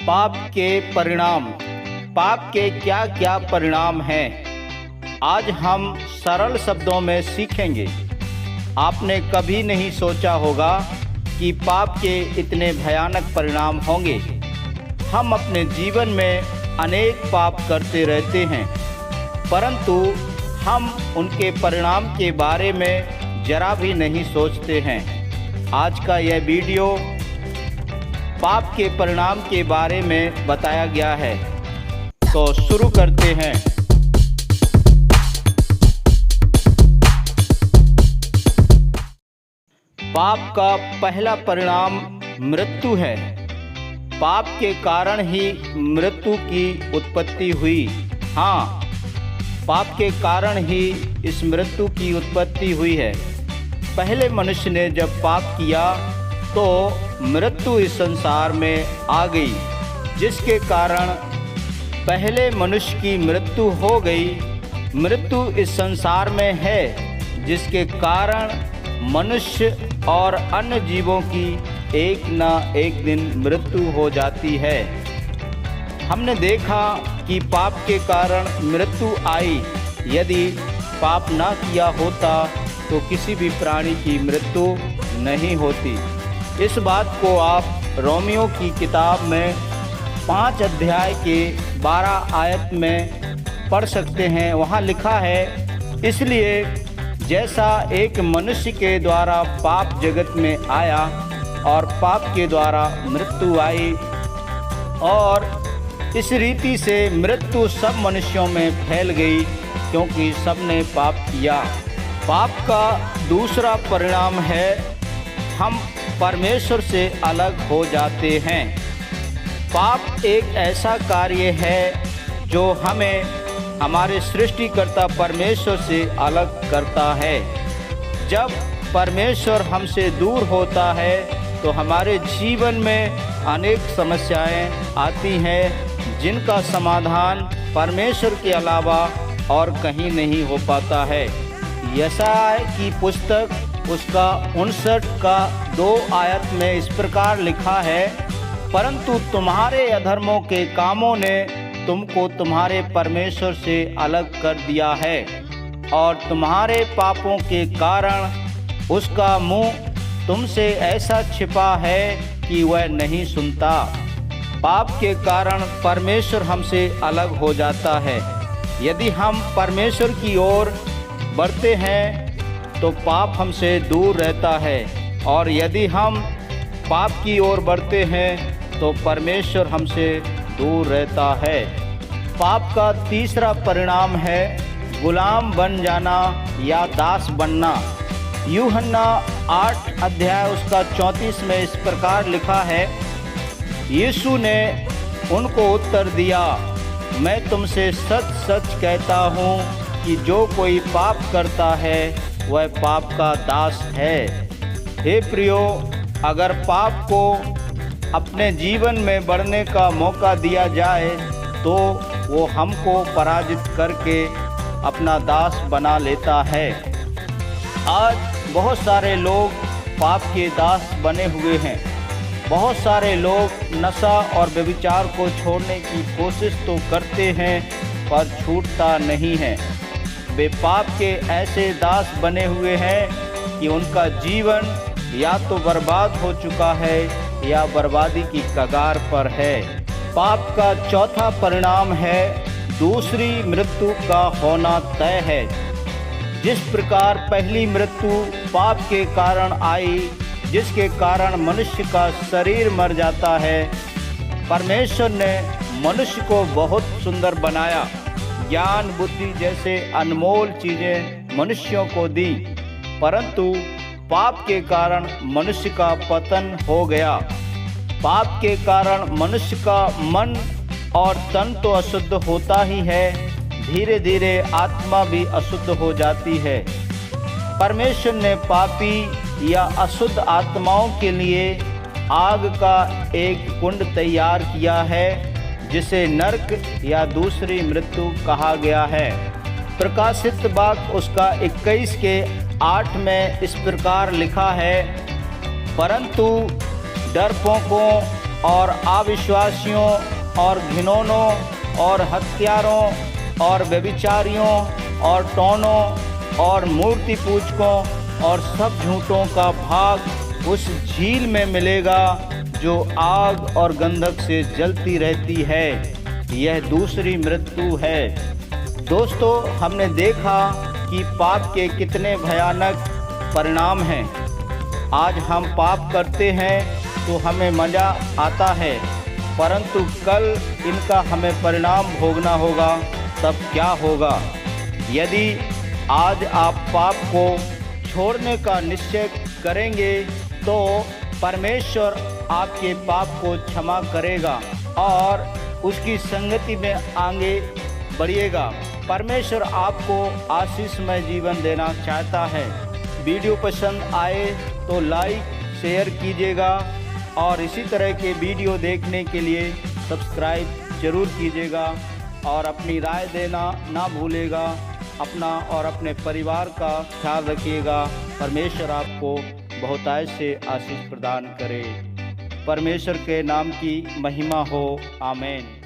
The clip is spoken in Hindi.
पाप के परिणाम। पाप के क्या क्या परिणाम हैं, आज हम सरल शब्दों में सीखेंगे। आपने कभी नहीं सोचा होगा कि पाप के इतने भयानक परिणाम होंगे। हम अपने जीवन में अनेक पाप करते रहते हैं, परंतु हम उनके परिणाम के बारे में जरा भी नहीं सोचते हैं। आज का यह वीडियो पाप के परिणाम के बारे में बताया गया है, तो शुरू करते हैं। पाप का पहला परिणाम मृत्यु है। पाप के कारण ही मृत्यु की उत्पत्ति हुई। हाँ, पाप के कारण ही इस मृत्यु की उत्पत्ति हुई है। पहले मनुष्य ने जब पाप किया तो मृत्यु इस संसार में आ गई, जिसके कारण पहले मनुष्य की मृत्यु हो गई। मृत्यु इस संसार में है, जिसके कारण मनुष्य और अन्य जीवों की एक न एक दिन मृत्यु हो जाती है। हमने देखा कि पाप के कारण मृत्यु आई। यदि पाप ना किया होता तो किसी भी प्राणी की मृत्यु नहीं होती। इस बात को आप रोमियो की किताब में 5 अध्याय के 12 आयत में पढ़ सकते हैं। वहाँ लिखा है, इसलिए जैसा एक मनुष्य के द्वारा पाप जगत में आया और पाप के द्वारा मृत्यु आई, और इस रीति से मृत्यु सब मनुष्यों में फैल गई, क्योंकि सबने पाप किया। पाप का दूसरा परिणाम है, हम परमेश्वर से अलग हो जाते हैं। पाप एक ऐसा कार्य है जो हमें हमारे सृष्टिकर्ता परमेश्वर से अलग करता है। जब परमेश्वर हमसे दूर होता है तो हमारे जीवन में अनेक समस्याएं आती हैं, जिनका समाधान परमेश्वर के अलावा और कहीं नहीं हो पाता है। यशायाह की पुस्तक उसका 59 का 2 आयत में इस प्रकार लिखा है, परंतु तुम्हारे अधर्मों के कामों ने तुमको तुम्हारे परमेश्वर से अलग कर दिया है, और तुम्हारे पापों के कारण उसका मुंह तुमसे ऐसा छिपा है कि वह नहीं सुनता। पाप के कारण परमेश्वर हमसे अलग हो जाता है। यदि हम परमेश्वर की ओर बढ़ते हैं तो पाप हमसे दूर रहता है, और यदि हम पाप की ओर बढ़ते हैं तो परमेश्वर हमसे दूर रहता है। पाप का तीसरा परिणाम है गुलाम बन जाना या दास बनना। यूहन्ना 8 अध्याय उसका 34 में इस प्रकार लिखा है, यीशु ने उनको उत्तर दिया, मैं तुमसे सच सच कहता हूँ कि जो कोई पाप करता है वह पाप का दास है। हे प्रियो, अगर पाप को अपने जीवन में बढ़ने का मौका दिया जाए तो वो हमको पराजित करके अपना दास बना लेता है। आज बहुत सारे लोग पाप के दास बने हुए हैं। बहुत सारे लोग नशा और व्यभिचार को छोड़ने की कोशिश तो करते हैं, पर छूटता नहीं है। वे पाप के ऐसे दास बने हुए हैं कि उनका जीवन या तो बर्बाद हो चुका है या बर्बादी की कगार पर है। पाप का चौथा परिणाम है दूसरी मृत्यु का होना तय है। जिस प्रकार पहली मृत्यु पाप के कारण आई, जिसके कारण मनुष्य का शरीर मर जाता है, परमेश्वर ने मनुष्य को बहुत सुंदर बनाया। ज्ञान बुद्धि जैसे अनमोल चीज़ें मनुष्यों को दी, परंतु पाप के कारण मनुष्य का पतन हो गया। पाप के कारण मनुष्य का मन और तन तो अशुद्ध होता ही है, धीरे धीरे आत्मा भी अशुद्ध हो जाती है। परमेश्वर ने पापी या अशुद्ध आत्माओं के लिए आग का एक कुंड तैयार किया है, जिसे नरक या दूसरी मृत्यु कहा गया है। प्रकाशित वाक्य उसका 21 के 8 में इस प्रकार लिखा है, परंतु डरपोकों और अविश्वासियों और घिनौनों और हत्यारों और व्यभिचारियों और टोनों और मूर्ति पूजकों और सब झूठों का भाग उस झील में मिलेगा जो आग और गंधक से जलती रहती है। यह दूसरी मृत्यु है। दोस्तों, हमने देखा कि पाप के कितने भयानक परिणाम हैं। आज हम पाप करते हैं तो हमें मज़ा आता है, परंतु कल इनका हमें परिणाम भोगना होगा। तब क्या होगा? यदि आज आप पाप को छोड़ने का निश्चय करेंगे तो परमेश्वर आपके पाप को क्षमा करेगा और उसकी संगति में आगे बढ़िएगा। परमेश्वर आपको आशीषमय जीवन देना चाहता है। वीडियो पसंद आए तो लाइक शेयर कीजिएगा और इसी तरह के वीडियो देखने के लिए सब्सक्राइब जरूर कीजिएगा और अपनी राय देना ना भूलिएगा। अपना और अपने परिवार का ख्याल रखिएगा। परमेश्वर आपको बहुतायत से आशीष प्रदान करे। परमेश्वर के नाम की महिमा हो। आमीन।